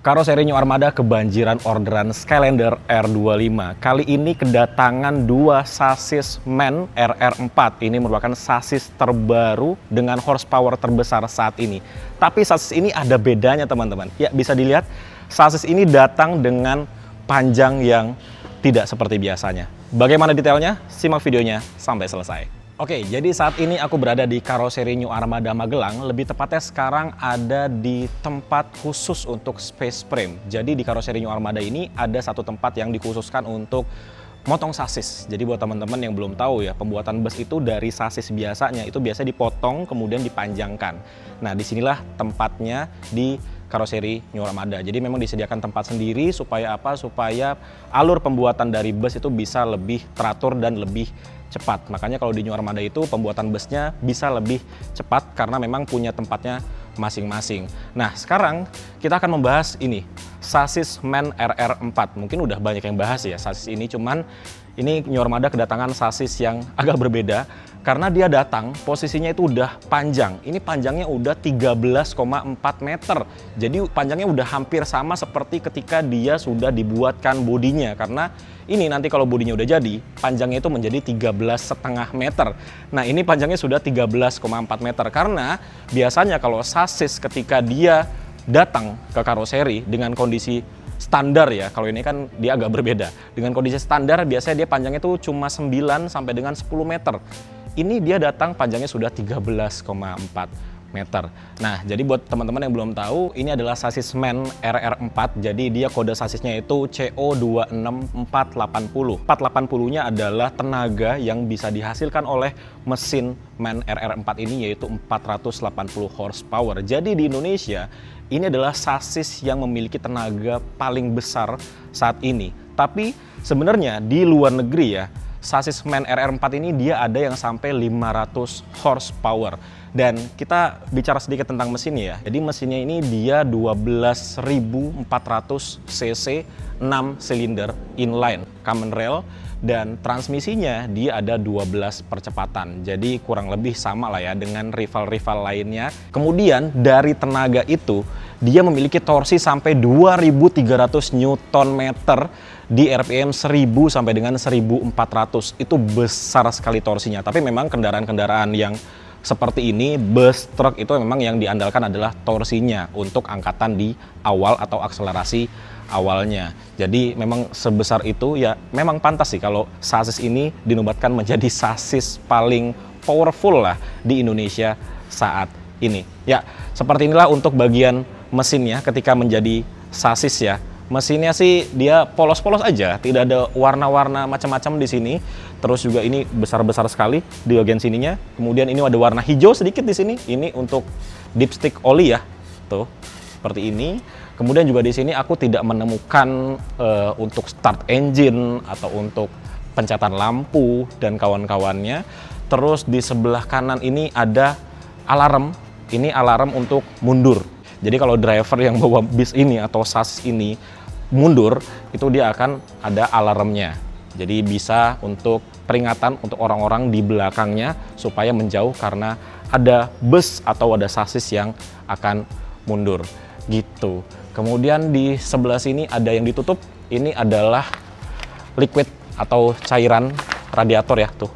Karoseri New Armada kebanjiran orderan Skylander R25. Kali ini kedatangan dua sasis MAN RR4. Ini merupakan sasis terbaru dengan horsepower terbesar saat ini. Tapi sasis ini ada bedanya teman-teman. Ya, bisa dilihat sasis ini datang dengan panjang yang tidak seperti biasanya. Bagaimana detailnya? Simak videonya sampai selesai. Oke, jadi saat ini aku berada di Karoseri New Armada Magelang. Lebih tepatnya sekarang ada di tempat khusus untuk space frame. Jadi di Karoseri New Armada ini ada satu tempat yang dikhususkan untuk motong sasis. Jadi buat teman-teman yang belum tahu ya, pembuatan bus itu dari sasis biasanya itu biasa dipotong kemudian dipanjangkan. Nah, disinilah tempatnya di Karoseri New Armada. Jadi memang disediakan tempat sendiri supaya apa? Supaya alur pembuatan dari bus itu bisa lebih teratur dan lebih cepat. Makanya kalau di New Armada itu pembuatan busnya bisa lebih cepat karena memang punya tempatnya masing-masing. Nah, sekarang kita akan membahas ini, sasis MAN RR4. Mungkin udah banyak yang bahas ya sasis ini, cuman ini New Armada kedatangan sasis yang agak berbeda karena dia datang posisinya itu udah panjang. Ini panjangnya udah 13,4 meter. Jadi panjangnya udah hampir sama seperti ketika dia sudah dibuatkan bodinya, karena ini nanti kalau bodinya udah jadi, panjangnya itu menjadi 13,5 meter. Nah, ini panjangnya sudah 13,4 meter karena biasanya kalau sasis ketika dia datang ke karoseri dengan kondisi standar ya, kalau ini kan dia agak berbeda. Dengan kondisi standar biasanya dia panjangnya itu cuma 9 sampai dengan 10 meter. Ini dia datang panjangnya sudah 13,4 meter. Nah, jadi buat teman-teman yang belum tahu, ini adalah sasis MAN RR4. Jadi dia kode sasisnya itu CO26480. 480-nya adalah tenaga yang bisa dihasilkan oleh mesin MAN RR4 ini, yaitu 480 horsepower. Jadi di Indonesia ini adalah sasis yang memiliki tenaga paling besar saat ini. Tapi sebenarnya di luar negeri ya, sasis MAN RR4 ini dia ada yang sampai 500 horsepower. Dan kita bicara sedikit tentang mesinnya ya. Jadi mesinnya ini dia 12.400 cc, 6 silinder inline common rail, dan transmisinya dia ada 12 percepatan. Jadi kurang lebih sama lah ya dengan rival-rival lainnya. Kemudian dari tenaga itu dia memiliki torsi sampai 2.300 Nm di RPM 1000 sampai dengan 1400. Itu besar sekali torsinya. Tapi memang kendaraan-kendaraan yang seperti ini, bus truk itu memang yang diandalkan adalah torsinya untuk angkatan di awal atau akselerasi awalnya. Jadi memang sebesar itu ya, memang pantas sih kalau sasis ini dinobatkan menjadi sasis paling powerful lah di Indonesia saat ini. Ya, seperti inilah untuk bagian mesinnya ketika menjadi sasis ya. Mesinnya sih dia polos-polos aja, tidak ada warna-warna macam-macam di sini. Terus juga ini besar-besar sekali di bagian sininya. Kemudian ini ada warna hijau sedikit di sini. Ini untuk dipstick oli ya, tuh seperti ini. Kemudian juga di sini aku tidak menemukan untuk start engine atau untuk pencatan lampu dan kawan-kawannya. Terus di sebelah kanan ini ada alarm. Ini alarm untuk mundur. Jadi kalau driver yang bawa bis ini atau sasis ini mundur, itu dia akan ada alarmnya. Jadi bisa untuk peringatan untuk orang-orang di belakangnya supaya menjauh karena ada bus atau ada sasis yang akan mundur gitu. Kemudian di sebelah sini ada yang ditutup. Ini adalah liquid atau cairan radiator ya, tuh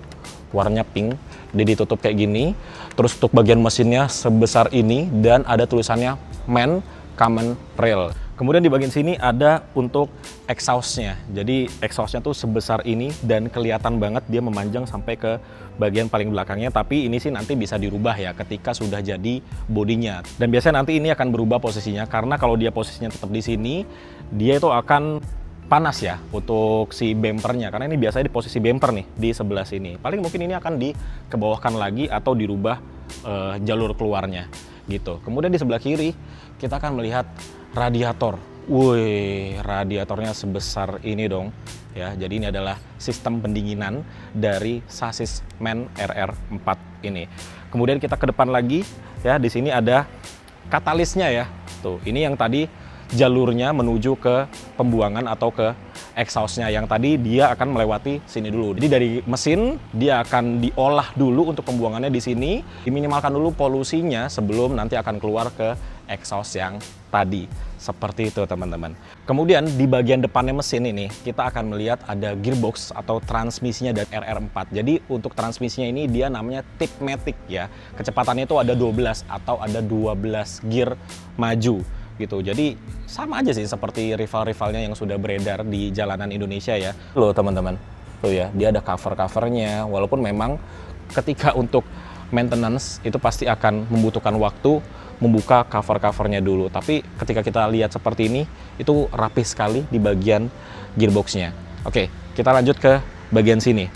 warnanya pink. Dia ditutup kayak gini. Terus untuk bagian mesinnya sebesar ini dan ada tulisannya MAN Common Rail. Kemudian di bagian sini ada untuk exhaust-nya. Jadi exhaust-nya tuh sebesar ini dan kelihatan banget dia memanjang sampai ke bagian paling belakangnya. Tapi ini sih nanti bisa dirubah ya ketika sudah jadi bodinya. Dan biasanya nanti ini akan berubah posisinya karena kalau dia posisinya tetap di sini, dia itu akan panas ya untuk si bempernya, karena ini biasanya di posisi bemper nih di sebelah sini. Paling mungkin ini akan dikebawahkan lagi atau dirubah jalur keluarnya gitu. Kemudian di sebelah kiri kita akan melihat radiator. Wih, radiatornya sebesar ini dong ya. Jadi ini adalah sistem pendinginan dari sasis MAN RR4 ini. Kemudian kita ke depan lagi ya, di sini ada katalisnya ya. Tuh, ini yang tadi jalurnya menuju ke pembuangan atau ke exhaust-nya yang tadi dia akan melewati sini dulu. Jadi dari mesin dia akan diolah dulu untuk pembuangannya di sini, diminimalkan dulu polusinya sebelum nanti akan keluar ke exhaust yang tadi. Seperti itu teman-teman. Kemudian di bagian depannya mesin ini kita akan melihat ada gearbox atau transmisinya dari RR4. Jadi untuk transmisinya ini dia namanya Tipmatic ya. Kecepatannya itu ada 12 atau ada 12 gear maju gitu. Jadi sama aja sih seperti rival-rivalnya yang sudah beredar di jalanan Indonesia ya. Loh teman-teman, tuh ya, dia ada cover-covernya. Walaupun memang ketika untuk maintenance itu pasti akan membutuhkan waktu membuka cover-covernya dulu. Tapi ketika kita lihat seperti ini, itu rapih sekali di bagian gearboxnya. Oke, kita lanjut ke bagian sini.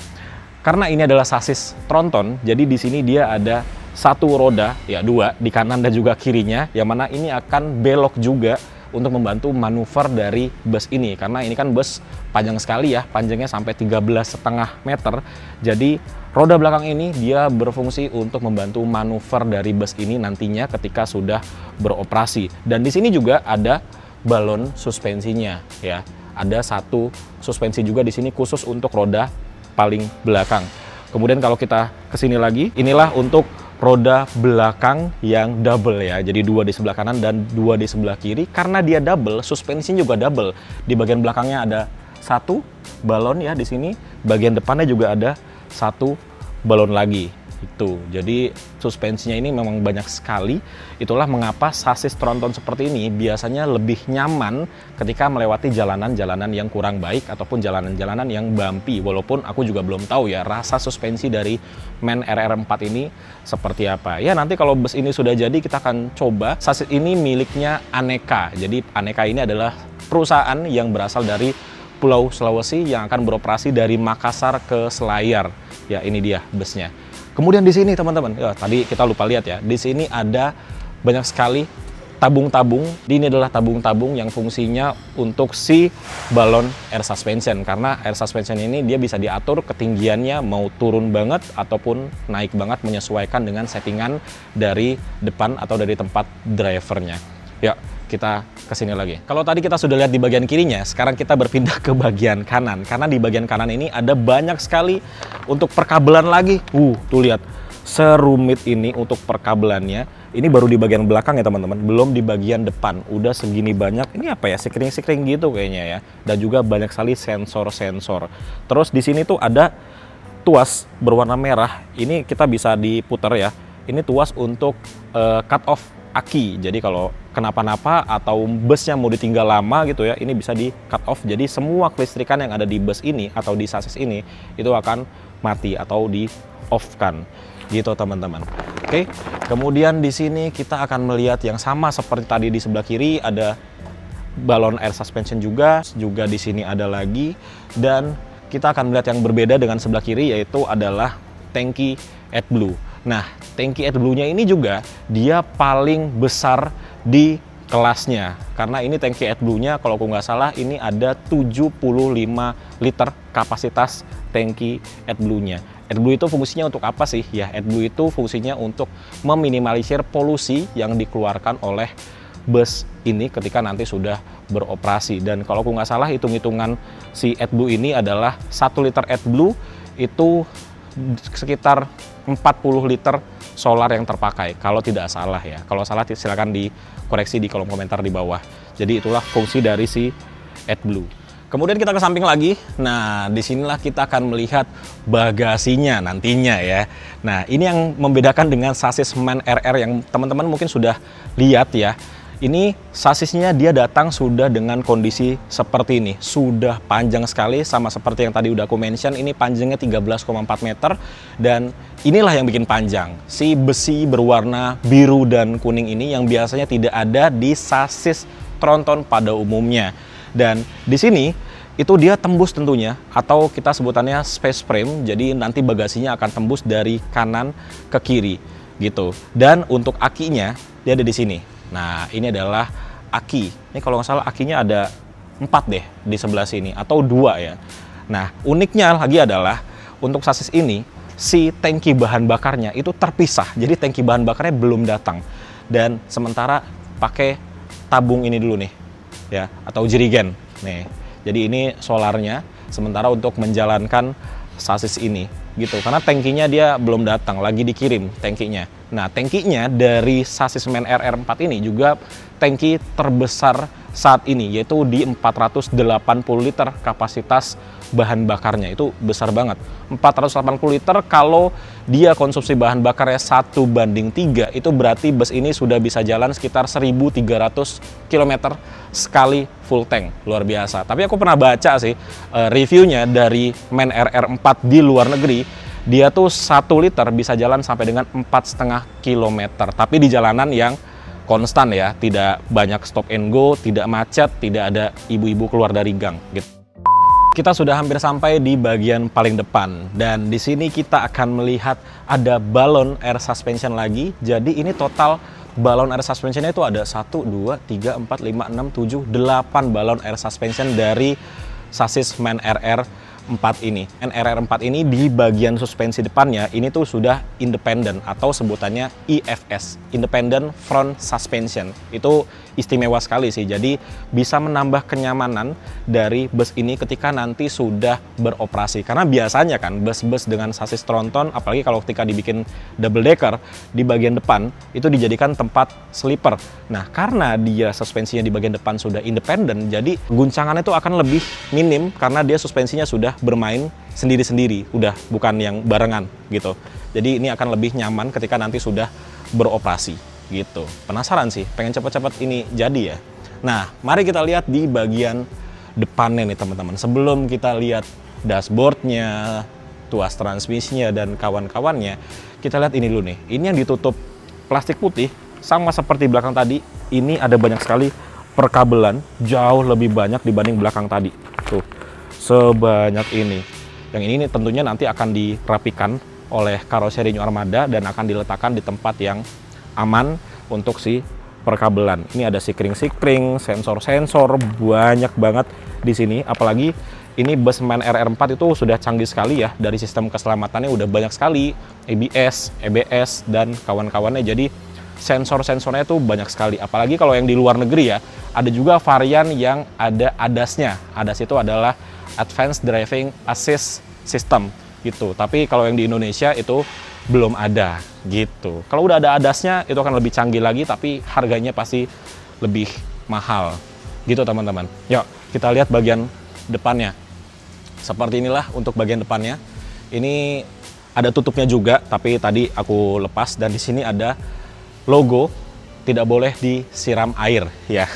Karena ini adalah sasis tronton, jadi di sini dia ada satu roda, ya dua, di kanan dan juga kirinya, yang mana ini akan belok juga untuk membantu manuver dari bus ini. Karena ini kan bus panjang sekali ya, panjangnya sampai 13,5 meter. Jadi roda belakang ini dia berfungsi untuk membantu manuver dari bus ini nantinya ketika sudah beroperasi. Dan di sini juga ada balon suspensinya ya. Ada satu suspensi juga di sini khusus untuk roda paling belakang. Kemudian kalau kita ke sini lagi, inilah untuk roda belakang yang double ya. Jadi dua di sebelah kanan dan dua di sebelah kiri. Karena dia double, suspensinya juga double. Di bagian belakangnya ada satu balon ya di sini. Bagian depannya juga ada satu balon lagi. Itu. Jadi suspensinya ini memang banyak sekali. Itulah mengapa sasis tronton seperti ini biasanya lebih nyaman ketika melewati jalanan-jalanan yang kurang baik ataupun jalanan-jalanan yang bumpy. Walaupun aku juga belum tahu ya rasa suspensi dari MAN RR4 ini seperti apa. Ya nanti kalau bus ini sudah jadi kita akan coba. Sasis ini miliknya Aneka. Jadi Aneka ini adalah perusahaan yang berasal dari Pulau Sulawesi yang akan beroperasi dari Makassar ke Selayar. Ya ini dia busnya. Kemudian di sini teman-teman, ya, tadi kita lupa lihat ya, di sini ada banyak sekali tabung-tabung. Ini adalah tabung-tabung yang fungsinya untuk si balon air suspension. Karena air suspension ini dia bisa diatur ketinggiannya mau turun banget ataupun naik banget menyesuaikan dengan settingan dari depan atau dari tempat drivernya. Ya, kita ke sini lagi. Kalau tadi kita sudah lihat di bagian kirinya, sekarang kita berpindah ke bagian kanan. Karena di bagian kanan ini ada banyak sekali untuk perkabelan lagi. Tuh lihat, serumit ini untuk perkabelannya. Ini baru di bagian belakang ya teman-teman, belum di bagian depan. Udah segini banyak, ini apa ya, sekring-sekring gitu kayaknya ya. Dan juga banyak sekali sensor-sensor. Terus di sini tuh ada tuas berwarna merah. Ini kita bisa diputar ya. Ini tuas untuk cut off aki. Jadi kalau kenapa-napa atau busnya mau ditinggal lama gitu ya, ini bisa di cut off. Jadi semua kelistrikan yang ada di bus ini atau di sasis ini itu akan mati atau di off kan. Gitu teman-teman. Oke. Kemudian di sini kita akan melihat yang sama seperti tadi di sebelah kiri, ada balon air suspension juga di sini ada lagi, dan kita akan melihat yang berbeda dengan sebelah kiri yaitu adalah tangki AdBlue. Nah, tangki AdBlue-nya ini juga dia paling besar di kelasnya. Karena ini tangki AdBlue-nya kalau aku nggak salah ini ada 75 liter kapasitas tangki AdBlue-nya. AdBlue itu fungsinya untuk apa sih? Ya, AdBlue itu fungsinya untuk meminimalisir polusi yang dikeluarkan oleh bus ini ketika nanti sudah beroperasi. Dan kalau aku nggak salah hitung-hitungan si AdBlue ini adalah 1 liter AdBlue itu sekitar 40 liter solar yang terpakai, kalau tidak salah ya. Kalau salah silakan dikoreksi di kolom komentar di bawah. Jadi itulah fungsi dari si AdBlue. Kemudian kita ke samping lagi. Nah, disinilah kita akan melihat bagasinya nantinya ya. Nah, ini yang membedakan dengan sasis MAN RR yang teman-teman mungkin sudah lihat ya. Ini sasisnya dia datang sudah dengan kondisi seperti ini. Sudah panjang sekali, sama seperti yang tadi udah aku mention. Ini panjangnya 13,4 meter. Dan inilah yang bikin panjang. Si besi berwarna biru dan kuning ini yang biasanya tidak ada di sasis tronton pada umumnya. Dan di sini itu dia tembus tentunya, atau kita sebutannya space frame. Jadi nanti bagasinya akan tembus dari kanan ke kiri gitu. Dan untuk akinya dia ada di sini. Nah, ini adalah aki. Ini kalau nggak salah akinya ada 4 deh di sebelah sini, atau 2 ya. Nah, uniknya lagi adalah untuk sasis ini, si tangki bahan bakarnya itu terpisah. Jadi tangki bahan bakarnya belum datang. Dan sementara pakai tabung ini dulu nih, ya, atau jerigen. Nih, Jadi ini solarnya, sementara untuk menjalankan sasis ini gitu. Karena tangkinya dia belum datang, lagi dikirim tangkinya. Nah, tangkinya dari sasis MAN RR4 ini juga tangki terbesar saat ini, yaitu di 480 liter kapasitas bahan bakarnya. Itu besar banget. 480 liter kalau dia konsumsi bahan bakarnya 1:3, itu berarti bus ini sudah bisa jalan sekitar 1.300 km sekali full tank. Luar biasa. Tapi aku pernah baca sih reviewnya dari MAN RR4 di luar negeri, dia tuh 1 liter bisa jalan sampai dengan 4,5 km. Tapi di jalanan yang konstan ya, tidak banyak stop and go, tidak macet, tidak ada ibu-ibu keluar dari gang gitu. Kita sudah hampir sampai di bagian paling depan, dan di sini kita akan melihat ada balon air suspension lagi. Jadi ini total balon air suspensionnya itu ada 1, 2, 3, 4, 5, 6, 7, 8 balon air suspension dari sasis MAN RR4 ini. MAN RR4 ini di bagian suspensi depannya ini tuh sudah independent atau sebutannya IFS, Independent Front Suspension. Itu istimewa sekali sih, jadi bisa menambah kenyamanan dari bus ini ketika nanti sudah beroperasi. Karena biasanya kan bus-bus dengan sasis tronton, apalagi kalau ketika dibikin double decker, di bagian depan itu dijadikan tempat sleeper. Nah, karena dia suspensinya di bagian depan sudah independen, jadi guncangannya itu akan lebih minim karena dia suspensinya sudah bermain sendiri-sendiri, udah bukan yang barengan gitu. Jadi ini akan lebih nyaman ketika nanti sudah beroperasi gitu. Penasaran sih, pengen cepat-cepat ini jadi ya. Nah, mari kita lihat di bagian depannya nih teman-teman. Sebelum kita lihat dashboardnya, tuas transmisinya, dan kawan-kawannya, kita lihat ini dulu nih. Ini yang ditutup plastik putih, sama seperti belakang tadi, ini ada banyak sekali perkabelan, jauh lebih banyak dibanding belakang tadi. Tuh, sebanyak ini. Yang ini tentunya nanti akan dirapikan oleh karoseri New Armada dan akan diletakkan di tempat yang aman untuk si perkabelan. Ini ada sikring-sikring, sensor-sensor, banyak banget di sini. Apalagi ini bus MAN RR4 itu sudah canggih sekali ya, dari sistem keselamatannya udah banyak sekali, ABS, EBS, dan kawan-kawannya. Jadi sensor-sensornya itu banyak sekali. Apalagi kalau yang di luar negeri ya, ada juga varian yang ada ADAS-nya. ADAS itu adalah Advanced Driving Assist System gitu. Tapi kalau yang di Indonesia itu belum ada gitu. Kalau udah ada ADAS-nya itu akan lebih canggih lagi, tapi harganya pasti lebih mahal gitu teman-teman. Yuk kita lihat bagian depannya. Seperti inilah untuk bagian depannya. Ini ada tutupnya juga, tapi tadi aku lepas, dan di sini ada logo tidak boleh disiram air ya.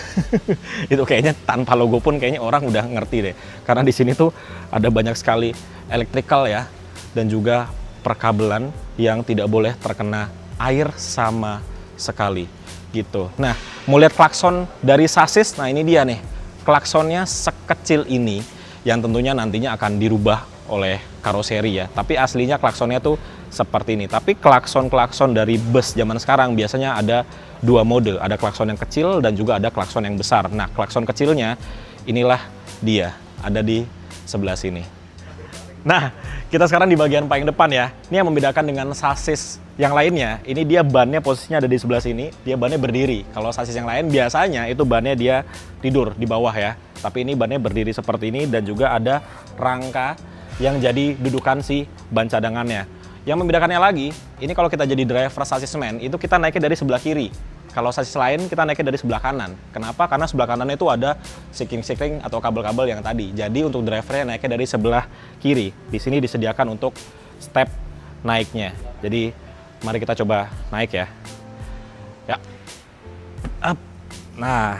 Itu kayaknya tanpa logo pun kayaknya orang udah ngerti deh. Karena di sini tuh ada banyak sekali electrical ya, dan juga perkabelan yang tidak boleh terkena air sama sekali gitu. Nah, mau lihat klakson dari sasis, nah ini dia nih. Klaksonnya sekecil ini yang tentunya nantinya akan dirubah oleh karoseri ya. Tapi aslinya klaksonnya tuh seperti ini. Tapi klakson-klakson dari bus zaman sekarang biasanya ada dua mode. Ada klakson yang kecil dan juga ada klakson yang besar. Nah, klakson kecilnya inilah dia, ada di sebelah sini. Nah, kita sekarang di bagian paling depan ya. Ini yang membedakan dengan sasis yang lainnya. Ini dia bannya posisinya ada di sebelah sini, dia bannya berdiri. Kalau sasis yang lain biasanya itu bannya dia tidur di bawah ya. Tapi ini bannya berdiri seperti ini, dan juga ada rangka yang jadi dudukan si ban cadangannya. Yang membedakannya lagi, ini kalau kita jadi driver sasis MAN, itu kita naiknya dari sebelah kiri. Kalau sasis lain kita naiknya dari sebelah kanan. Kenapa? Karena sebelah kanannya itu ada sikring-sikring atau kabel-kabel yang tadi. Jadi untuk drivernya naiknya dari sebelah kiri. Di sini disediakan untuk step naiknya. Jadi mari kita coba naik ya. Ya. Up. Nah,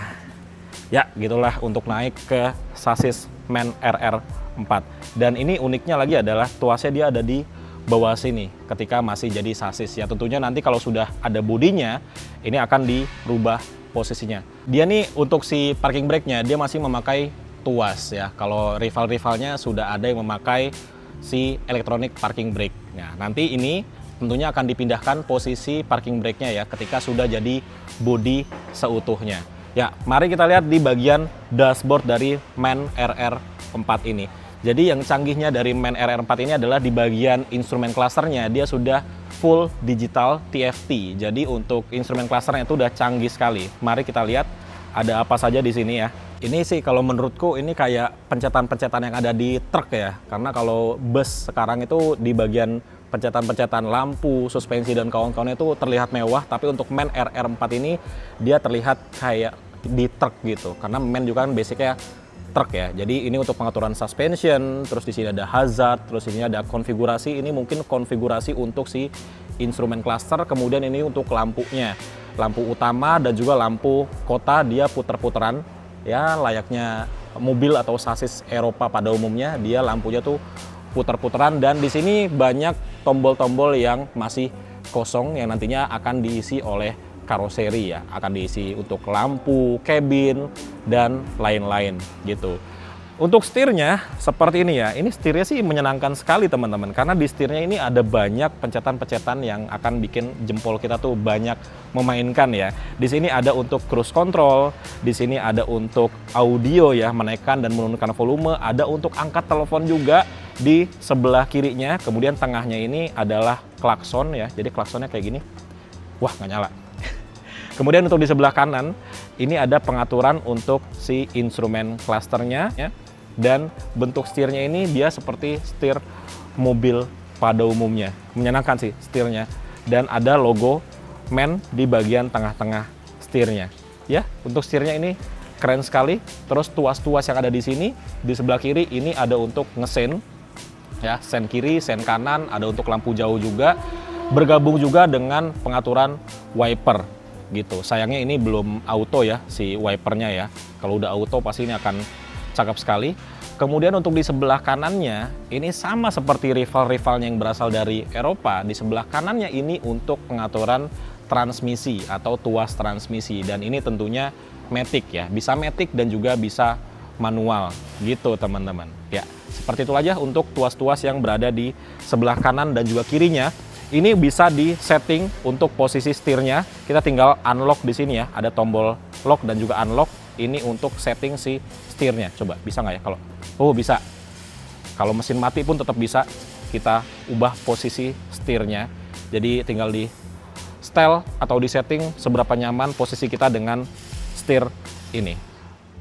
ya gitulah untuk naik ke sasis MAN RR4. Dan ini uniknya lagi adalah tuasnya dia ada di bawah sini ketika masih jadi sasis ya. Tentunya nanti kalau sudah ada bodinya ini akan dirubah posisinya. Dia nih untuk si parking brake-nya dia masih memakai tuas ya. Kalau rival-rivalnya sudah ada yang memakai si electronic parking brake. Nah, nanti ini tentunya akan dipindahkan posisi parking brake-nya ya ketika sudah jadi bodi seutuhnya. Ya, mari kita lihat di bagian dashboard dari MAN RR4 ini. Jadi yang canggihnya dari MAN RR4 ini adalah di bagian instrumen clusternya dia sudah full digital TFT. Jadi untuk instrumen clusternya itu udah canggih sekali. Mari kita lihat ada apa saja di sini ya. Ini sih kalau menurutku ini kayak pencetan-pencetan yang ada di truk ya. Karena kalau bus sekarang itu di bagian pencetan-pencetan lampu, suspensi dan kawan-kawannya itu terlihat mewah, tapi untuk MAN RR4 ini dia terlihat kayak di truk gitu. Karena MAN juga kan basicnya truk ya. Jadi ini untuk pengaturan suspension, terus di sini ada hazard, terus di sini ada konfigurasi. Ini mungkin konfigurasi untuk si instrumen cluster, kemudian ini untuk lampunya. Lampu utama dan juga lampu kota dia puter-puteran. Ya, layaknya mobil atau sasis Eropa pada umumnya, dia lampunya tuh puter-puteran, dan di sini banyak tombol-tombol yang masih kosong yang nantinya akan diisi oleh karoseri ya, akan diisi untuk lampu, kabin, dan lain-lain gitu. Untuk setirnya seperti ini ya, ini setirnya sih menyenangkan sekali teman-teman, karena di setirnya ini ada banyak pencetan-pencetan yang akan bikin jempol kita tuh banyak memainkan ya. Di sini ada untuk cruise control, di sini ada untuk audio ya, menaikkan dan menurunkan volume, ada untuk angkat telepon juga di sebelah kirinya, kemudian tengahnya ini adalah klakson ya, jadi klaksonnya kayak gini. Wah, nggak nyala. Kemudian untuk di sebelah kanan, ini ada pengaturan untuk si instrumen clusternya ya. Dan bentuk setirnya ini dia seperti setir mobil pada umumnya. Menyenangkan sih setirnya. Dan ada logo MAN di bagian tengah-tengah setirnya. Ya, untuk setirnya ini keren sekali. Terus tuas-tuas yang ada di sini, di sebelah kiri ini ada untuk ngesen. Ya, sen kiri, sen kanan, ada untuk lampu jauh juga. Bergabung juga dengan pengaturan wiper gitu. Sayangnya ini belum auto ya si wipernya ya. Kalau udah auto pasti ini akan cakep sekali. Kemudian untuk di sebelah kanannya ini sama seperti rival-rivalnya yang berasal dari Eropa. Di sebelah kanannya ini untuk pengaturan transmisi atau tuas transmisi, dan ini tentunya matic ya, bisa matic dan juga bisa manual gitu teman-teman. Ya, seperti itu aja untuk tuas-tuas yang berada di sebelah kanan dan juga kirinya. Ini bisa di setting untuk posisi setirnya. Kita tinggal unlock di sini ya. Ada tombol lock dan juga unlock. Ini untuk setting si setirnya. Coba bisa nggak ya kalau? Oh, bisa. Kalau mesin mati pun tetap bisa kita ubah posisi setirnya. Jadi tinggal di setel atau di setting seberapa nyaman posisi kita dengan setir ini.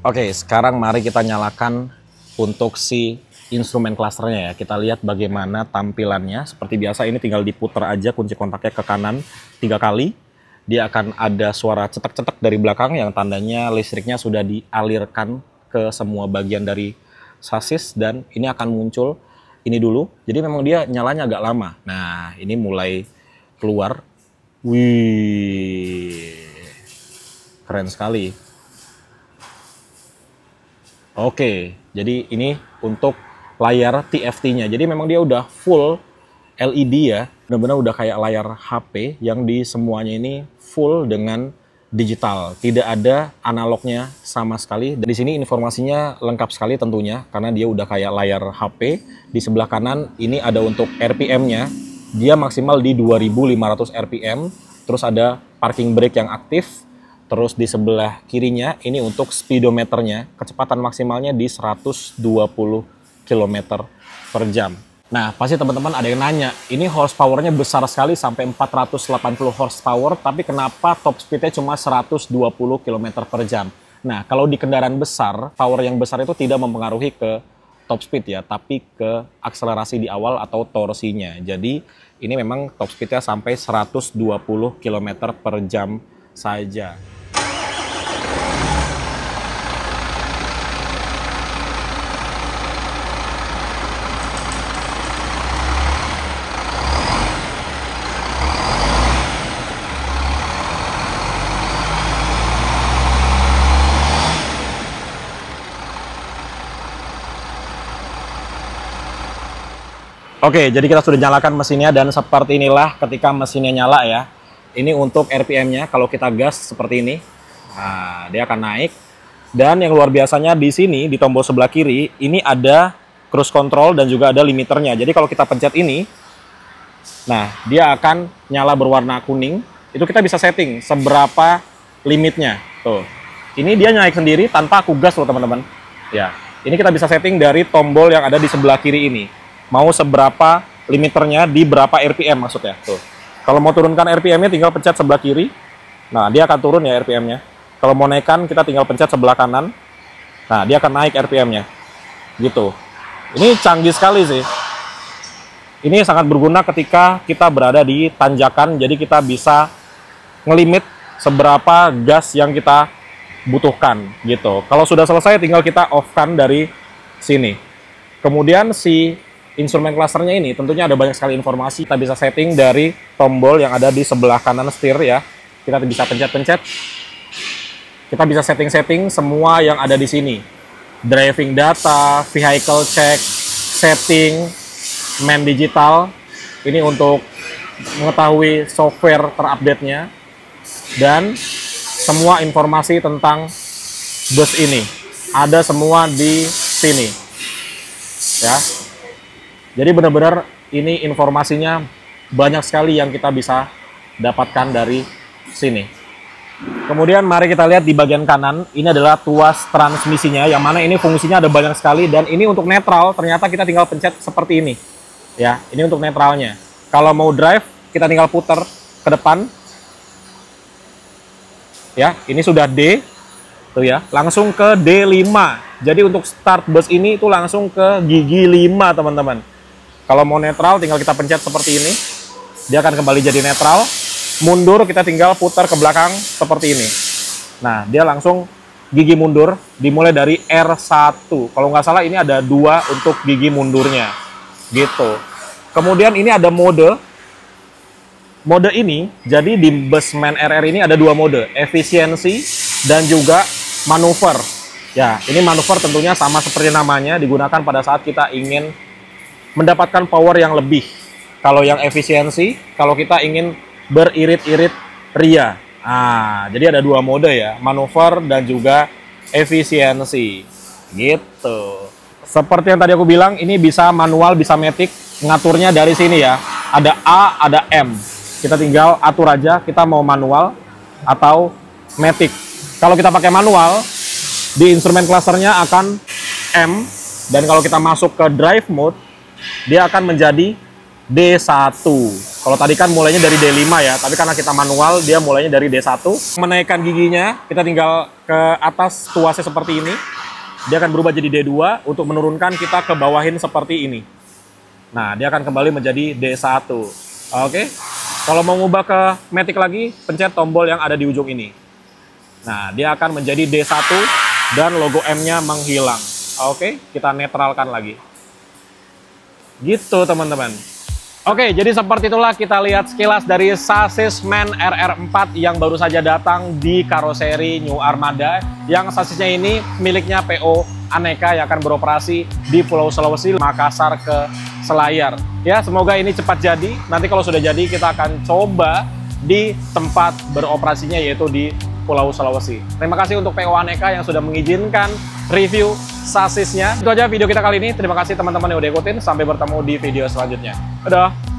Oke, sekarang mari kita nyalakan untuk si instrumen clusternya ya. Kita lihat bagaimana tampilannya. Seperti biasa ini tinggal diputar aja kunci kontaknya ke kanan 3 kali. Dia akan ada suara cetek-cetek dari belakang yang tandanya listriknya sudah dialirkan ke semua bagian dari sasis, dan ini akan muncul ini dulu. Jadi memang dia nyalanya agak lama. Nah, ini mulai keluar. Wih, keren sekali. Oke, jadi ini untuk layar TFT-nya. Jadi memang dia udah full LED ya, benar-benar udah kayak layar HP yang di semuanya ini full dengan digital. Tidak ada analognya sama sekali. Dan di sini informasinya lengkap sekali tentunya, karena dia udah kayak layar HP. Di sebelah kanan ini ada untuk RPM-nya. Dia maksimal di 2500 RPM. Terus ada parking brake yang aktif. Terus di sebelah kirinya ini untuk speedometernya, kecepatan maksimalnya di 120 km per jam. Nah, pasti teman-teman ada yang nanya, ini horsepower-nya besar sekali sampai 480 horsepower, tapi kenapa top speed-nya cuma 120 km per jam? Nah, kalau di kendaraan besar, power yang besar itu tidak mempengaruhi ke top speed ya, tapi ke akselerasi di awal atau torsinya. Jadi, ini memang top speed-nya sampai 120 km per jam saja. Oke, jadi kita sudah nyalakan mesinnya, dan seperti inilah ketika mesinnya nyala ya. Ini untuk RPM-nya, kalau kita gas seperti ini, nah, dia akan naik. Dan yang luar biasanya di sini, di tombol sebelah kiri, ini ada cruise control dan juga ada limiternya. Jadi kalau kita pencet ini, nah dia akan nyala berwarna kuning. Itu kita bisa setting seberapa limitnya. Tuh, ini dia naik sendiri tanpa aku gas loh teman-teman. Ya, ini kita bisa setting dari tombol yang ada di sebelah kiri ini. Mau seberapa limiternya di berapa RPM maksudnya. Tuh. Kalau mau turunkan RPM-nya tinggal pencet sebelah kiri. Nah, dia akan turun ya RPM-nya. Kalau mau naikkan kita tinggal pencet sebelah kanan. Nah, dia akan naik RPM-nya. Gitu. Ini canggih sekali sih. Ini sangat berguna ketika kita berada di tanjakan, jadi kita bisa ngelimit seberapa gas yang kita butuhkan gitu. Kalau sudah selesai tinggal kita off-kan dari sini. Kemudian si instrumen clusternya ini tentunya ada banyak sekali informasi. Kita bisa setting dari tombol yang ada di sebelah kanan setir ya. Kita bisa pencet-pencet. Kita bisa setting-setting semua yang ada di sini. Driving data, vehicle check, setting, main digital. Ini untuk mengetahui software terupdate-nya. Dan semua informasi tentang bus ini ada semua di sini. Ya. Jadi benar-benar ini informasinya banyak sekali yang kita bisa dapatkan dari sini. Kemudian mari kita lihat di bagian kanan, ini adalah tuas transmisinya, yang mana ini fungsinya ada banyak sekali, dan ini untuk netral, ternyata kita tinggal pencet seperti ini. Ya, ini untuk netralnya. Kalau mau drive, kita tinggal putar ke depan. Ya, ini sudah D, tuh ya, langsung ke D5. Jadi untuk start bus ini itu langsung ke gigi 5, teman-teman. Kalau mau netral, tinggal kita pencet seperti ini, dia akan kembali jadi netral. Mundur, kita tinggal putar ke belakang seperti ini. Nah, dia langsung gigi mundur, dimulai dari R1. Kalau nggak salah ini ada 2 untuk gigi mundurnya. Gitu. Kemudian ini ada mode. Mode ini, jadi di Busman RR ini ada 2 mode. Efisiensi dan juga manuver. Ya, ini manuver tentunya sama seperti namanya, digunakan pada saat kita ingin mendapatkan power yang lebih. Kalau yang efisiensi, kalau kita ingin beririt-irit ria. Nah, jadi ada 2 mode ya, manuver dan juga efisiensi. Gitu. Seperti yang tadi aku bilang, ini bisa manual, bisa matic. Ngaturnya dari sini ya. Ada A, ada M. Kita tinggal atur aja, kita mau manual atau matic. Kalau kita pakai manual, di instrumen clusternya akan M. Dan kalau kita masuk ke drive mode, dia akan menjadi D1. Kalau tadi kan mulainya dari D5 ya, tapi karena kita manual, dia mulainya dari D1. Menaikkan giginya, kita tinggal ke atas tuasnya seperti ini. Dia akan berubah jadi D2, untuk menurunkan kita ke bawahin seperti ini. Nah, dia akan kembali menjadi D1. Oke, kalau mau ngubah ke matic lagi, pencet tombol yang ada di ujung ini. Nah, dia akan menjadi D1, dan logo M-nya menghilang. Oke, kita netralkan lagi. Gitu, teman-teman. Oke, jadi seperti itulah kita lihat sekilas dari sasis MAN RR4 yang baru saja datang di karoseri New Armada. Yang sasisnya ini miliknya PO Aneka yang akan beroperasi di Pulau Sulawesi, Makassar ke Selayar. Ya, semoga ini cepat jadi. Nanti kalau sudah jadi kita akan coba di tempat beroperasinya, yaitu di Pulau Sulawesi. Terima kasih untuk PO Aneka yang sudah mengizinkan review sasisnya. Itu aja video kita kali ini. Terima kasih teman-teman yang udah ikutin. Sampai bertemu di video selanjutnya. Dadah!